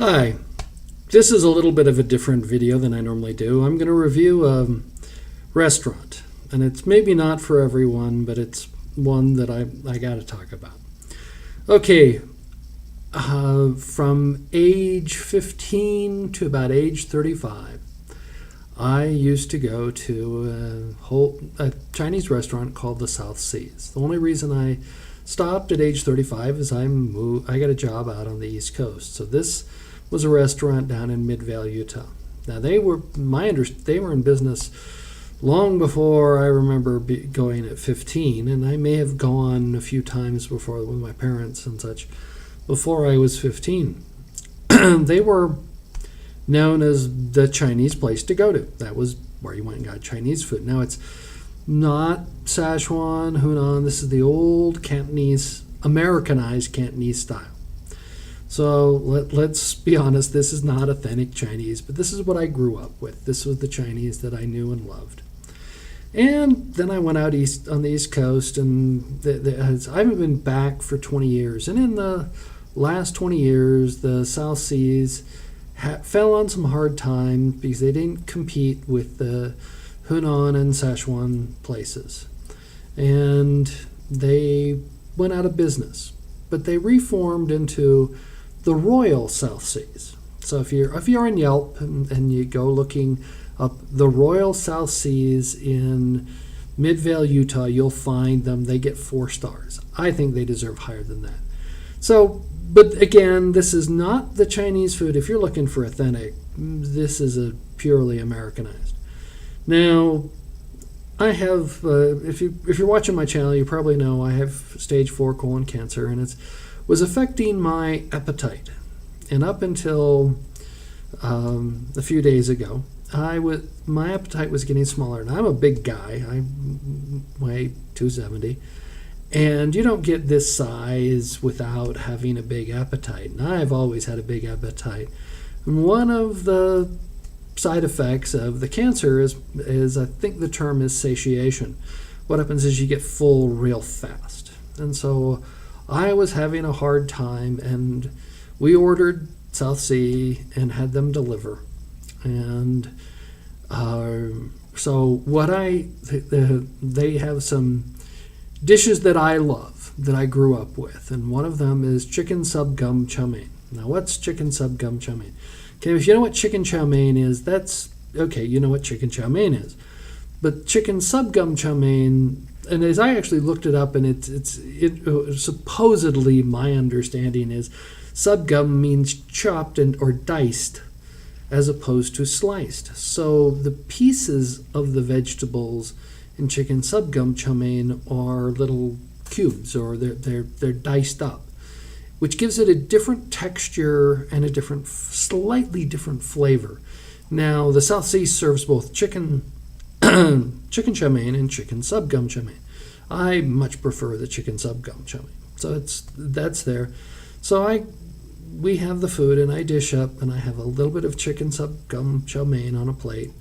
Hi, this is a little bit of a different video than I normally do. I'm going to review a restaurant, and it's maybe not for everyone, but it's one that I got to talk about. Okay, from age 15 to about age 35, I used to go to a Chinese restaurant called the South Seas. The only reason I stopped at age 35 is I got a job out on the East Coast. So this was a restaurant down in Midvale, Utah. Now they were in business long before I remember going at 15, and I may have gone a few times before with my parents and such before I was 15. They were known as the Chinese place to go to. That was where you went and got Chinese food. Now it's not Szechuan, Hunan. This is the old Cantonese, Americanized Cantonese style. So let's be honest, this is not authentic Chinese, but this is what I grew up with. This was the Chinese that I knew and loved. And then I went out east on the East Coast, and I haven't been back for 20 years. And in the last 20 years, the South Seas fell on some hard times because they didn't compete with the Hunan and Szechuan places. And they went out of business. But they reformed into the Royal South Seas. So if you're on Yelp and you go looking up the Royal South Seas in Midvale, Utah, you'll find them. They get 4 stars. I think they deserve higher than that. So, but again, this is not the Chinese food. If you're looking for authentic, this is a purely Americanized. Now, I have, if you're watching my channel, you probably know I have stage 4 colon cancer, and it was affecting my appetite. And up until a few days ago, my appetite was getting smaller. Now, I'm a big guy. I weigh 270. And you don't get this size without having a big appetite. And I've always had a big appetite. And one of the side effects of the cancer is I think the term is satiation. What happens is you get full real fast. And so I was having a hard time, and we ordered South Sea and had them deliver. And so they have some dishes that I love, that I grew up with, and one of them is chicken sub gum chow mein. Now, what's chicken sub gum chow mein? Okay, if you know what chicken chow mein is, that's okay. You know what chicken chow mein is, but chicken sub gum chow mein, and as I actually looked it up, and it's supposedly my understanding is sub gum means chopped or diced, as opposed to sliced. So the pieces of the vegetables in chicken sub gum chow mein are little cubes, or they're diced up, which gives it a different texture and a slightly different flavor. Now, the South Seas serves both chicken chow mein and chicken sub gum chow mein. I much prefer the chicken sub gum chow mein. So that's there. So we have the food, and I dish up, and I have a little bit of chicken sub gum chow mein on a plate,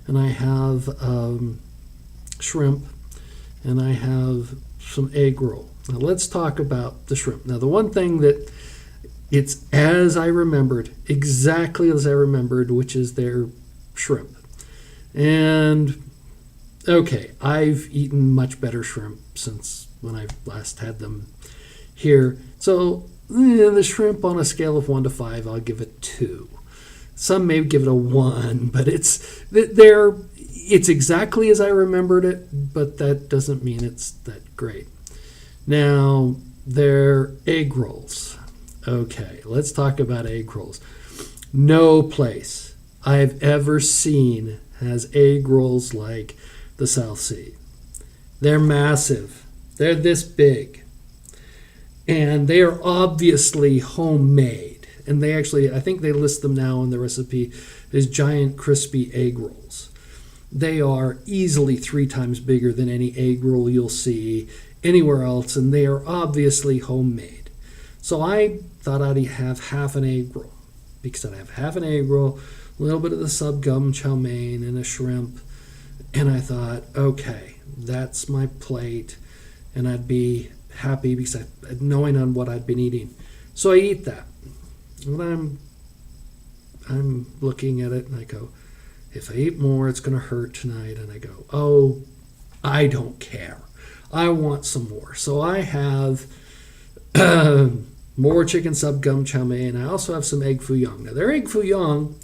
and I have shrimp, and I have some egg roll. Now let's talk about the shrimp. Now, the one thing that it's as I remembered, exactly as I remembered, which is their shrimp. And okay, I've eaten much better shrimp since when I last had them here. So the shrimp, on a scale of 1 to 5, I'll give it 2. Some may give it a 1, but it's exactly as I remembered it, but that doesn't mean it's that great. Now, their egg rolls. Okay, let's talk about egg rolls. No place I've ever seen has egg rolls like the South Sea. They're massive. They're this big. And they are obviously homemade. And they actually, I think they list them now in the recipe as giant crispy egg rolls. They are easily 3 times bigger than any egg roll you'll see anywhere else, and they are obviously homemade. So I thought I'd have half an egg roll, because I'd have half an egg roll, a little bit of the sub gum chow mein, and a shrimp. And I thought, okay, that's my plate, and I'd be happy because knowing on what I'd been eating. So I eat that. And I'm I'm looking at it and I go, if I eat more, it's going to hurt tonight. And I go, oh, I don't care. I want some more. So I have more chicken sub gum chow mein. I also have some egg foo young. Now, their egg foo young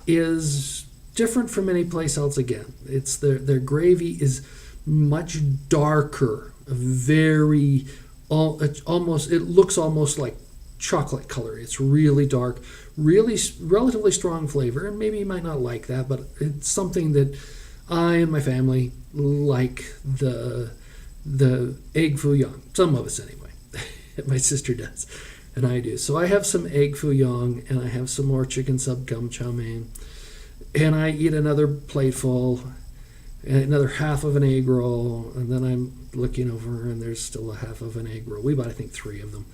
is different from any place else again. It's their gravy is much darker, it looks almost like chocolate color. It's really dark, really relatively strong flavor, and maybe you might not like that, but it's something that I and my family like the egg foo young. Some of us anyway. My sister does, and I do. So I have some egg foo young, and I have some more chicken sub gum chow mein, and I eat another plateful, another half of an egg roll, and then I'm looking over, and there's still a half of an egg roll. We bought, I think, 3 of them.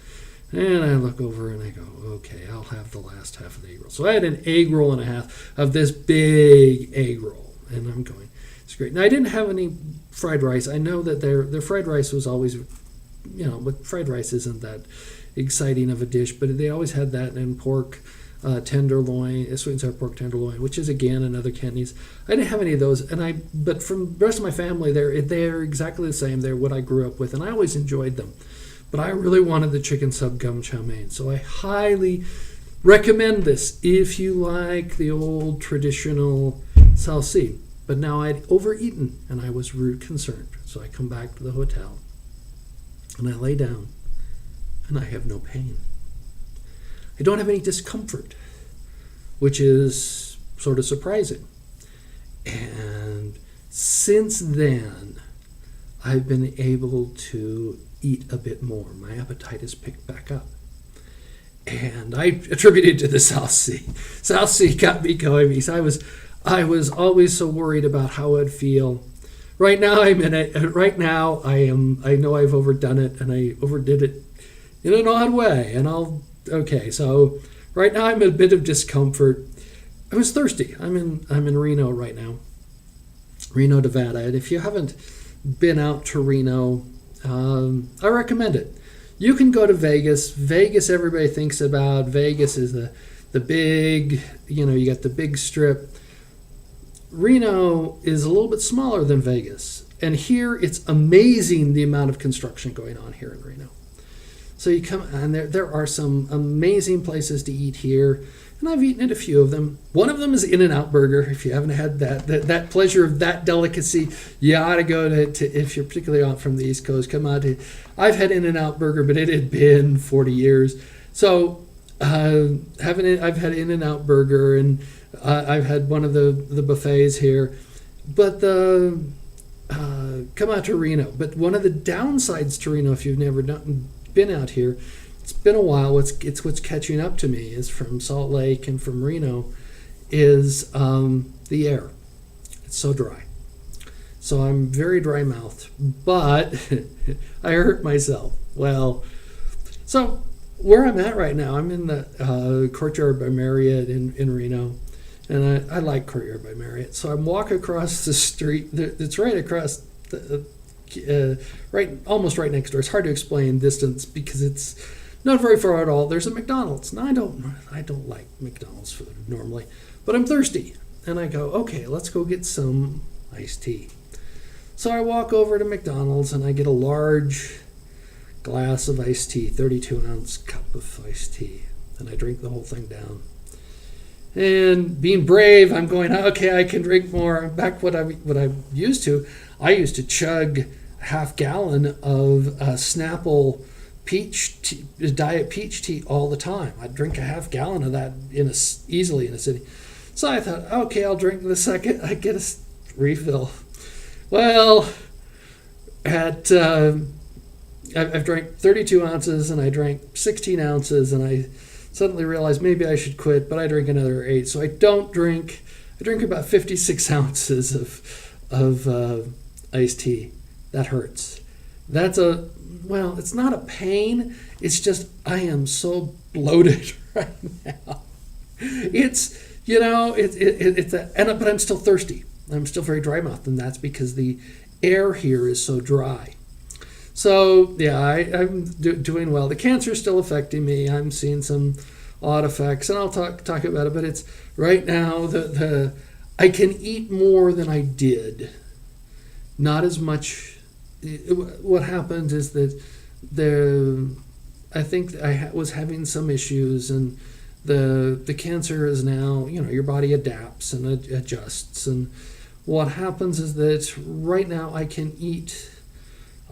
And I look over and I go, okay, I'll have the last half of the egg roll. So I had an egg roll and a half of this big egg roll, and I'm going, it's great. Now, I didn't have any fried rice. I know that their fried rice was always, but fried rice isn't that exciting of a dish, but they always had that in pork tenderloin, sweet and sour pork tenderloin, which is again another Cantonese. I didn't have any of those, but from the rest of my family, they're exactly the same. They're what I grew up with, and I always enjoyed them. But I really wanted the chicken sub gum chow mein, so I highly recommend this if you like the old traditional South Sea. But now I'd overeaten, and I was concerned. So I come back to the hotel, and I lay down, and I have no pain. I don't have any discomfort, which is sort of surprising. And since then, I've been able to eat a bit more. My appetite has picked back up. And I attribute it to the South Sea. South Sea got me going because I was always so worried about how I'd feel. Right now I'm in it. Right now I know I've overdone it, and I overdid it in an odd way. And so right now I'm in a bit of discomfort. I was thirsty. I'm in Reno right now. Reno, Nevada. And if you haven't been out to Reno, I recommend it. You can go to Vegas. Vegas, everybody thinks about. Vegas is the big, you got the big strip. Reno is a little bit smaller than Vegas. And here it's amazing the amount of construction going on here in Reno. So you come, and there are some amazing places to eat here. And I've eaten at a few of them. One of them is In-N-Out Burger. If you haven't had that pleasure of that delicacy, you ought to go to if you're particularly out from the East Coast, come out to. I've had In-N-Out Burger, but it had been 40 years. So I've had In-N-Out Burger, and I've had one of the buffets here. But come out to Reno. But one of the downsides to Reno, if you've never been out here, it's been a while. What's catching up to me is from Salt Lake and from Reno is the air. It's so dry. So I'm very dry mouthed, but I hurt myself. Well, so where I'm at right now, I'm in the Courtyard by Marriott in Reno, and I like Courtyard by Marriott. So I'm walking across the street. It's right across almost right next door. It's hard to explain distance because it's not very far at all. There's a McDonald's. Now, I don't like McDonald's food normally, but I'm thirsty. And I go, okay, let's go get some iced tea. So I walk over to McDonald's and I get a large glass of iced tea, 32-ounce cup of iced tea. And I drink the whole thing down. And being brave, I'm going, okay, I can drink more. Back what I used to, I used to chug a half gallon of Snapple peach tea, diet peach tea all the time. I'd drink a half gallon of that easily in a city. So I thought, okay, I'll drink the second I get a refill. Well, I've drank 32 ounces and I drank 16 ounces, and I suddenly realized maybe I should quit, but I drink another 8. So I don't drink. I drink about 56 ounces of iced tea. That hurts. It's not a pain. It's just I am so bloated right now. But I'm still thirsty. I'm still very dry mouthed, and that's because the air here is so dry. So yeah, I'm doing well. The cancer is still affecting me. I'm seeing some odd effects, and I'll talk about it. But it's right now the I can eat more than I did, not as much. What happened is that I think I was having some issues, and the cancer is now, your body adapts and adjusts, and what happens is that right now I can eat.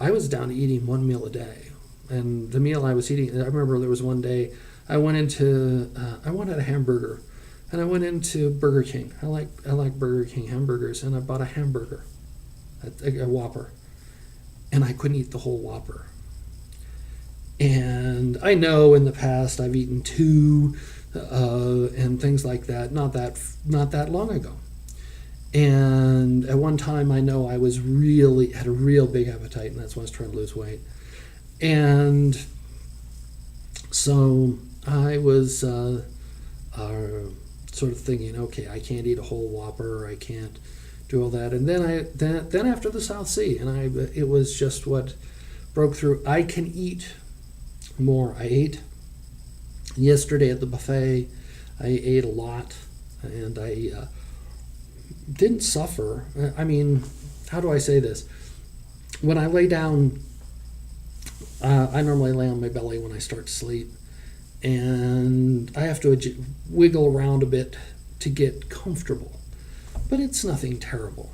I was down to eating one meal a day, and the meal I was eating, I remember there was one day I wanted a hamburger, and I went into Burger King. I like Burger King hamburgers, and I bought a hamburger, a Whopper, and I couldn't eat the whole Whopper. And I know in the past I've eaten two, and things like that. Not that long ago. And at one time, I know I was had a real big appetite, and that's why I was trying to lose weight. And so I was sort of thinking, okay, I can't eat a whole Whopper. I can't do all that. And then after the South Sea, and it was just what broke through. I can eat more. I ate yesterday at the buffet. I ate a lot, and I didn't suffer. I mean, how do I say this? When I lay down, I normally lay on my belly when I start to sleep, and I have to wiggle around a bit to get comfortable, but it's nothing terrible.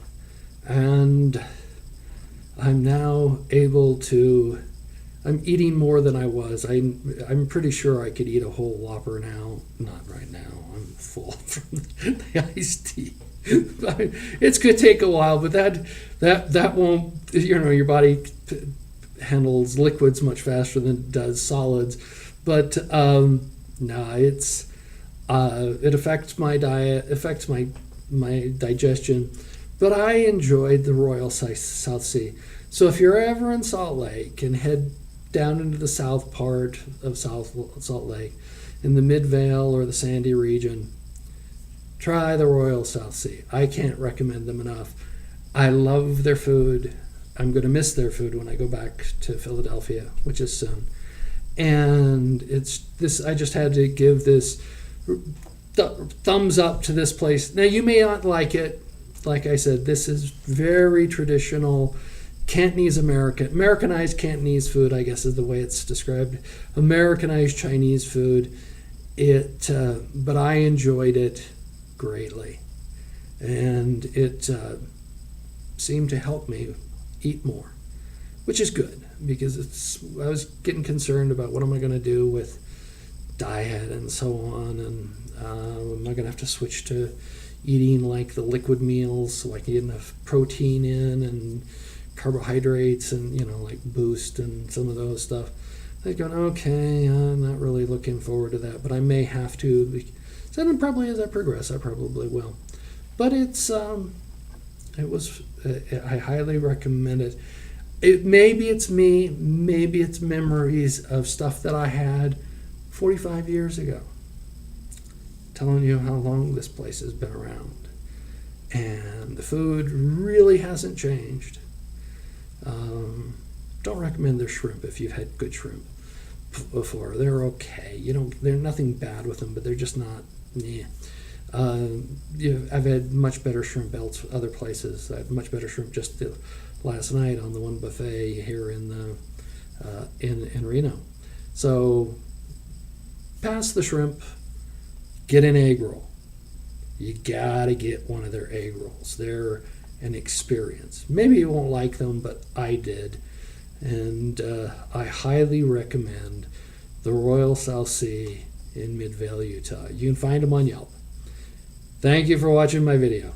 And I'm now able to, I'm eating more than I was. I'm pretty sure I could eat a whole Whopper now. Not right now. I'm full from the iced tea. It's going to take a while, but that won't, your body handles liquids much faster than it does solids. But no, it affects my diet, affects my digestion. But I enjoyed the Royal South Sea. So if you're ever in Salt Lake and head down into the south part of Salt Lake, in the Midvale or the Sandy region, try the Royal South Sea. I can't recommend them enough. I love their food. I'm going to miss their food when I go back to Philadelphia, which is soon. And it's this. I just had to give this thumbs up to this place. Now, you may not like it. Like I said, this is very traditional Cantonese Americanized Cantonese food, I guess is the way it's described. Americanized Chinese food. But I enjoyed it greatly, and it seemed to help me eat more, which is good, because I was getting concerned about what am I going to do with diet and so on, and am I going to have to switch to eating like the liquid meals so I can get enough protein in and carbohydrates and like Boost and some of those stuff. They're going, okay, I'm not really looking forward to that, but I may have to. And probably as I progress, I probably will. But I highly recommend it. Maybe it's me, maybe it's memories of stuff that I had 45 years ago. Telling you how long this place has been around. And the food really hasn't changed. Don't recommend their shrimp if you've had good shrimp before. They're okay. There's nothing bad with them, but they're just not. Yeah. I've had much better shrimp other places. I had much better shrimp just last night on the one buffet here in Reno. So pass the shrimp, get an egg roll. You gotta get one of their egg rolls. They're an experience. Maybe you won't like them, but I did. And I highly recommend the Royal South Sea in Midvale, Utah. You can find them on Yelp. Thank you for watching my video.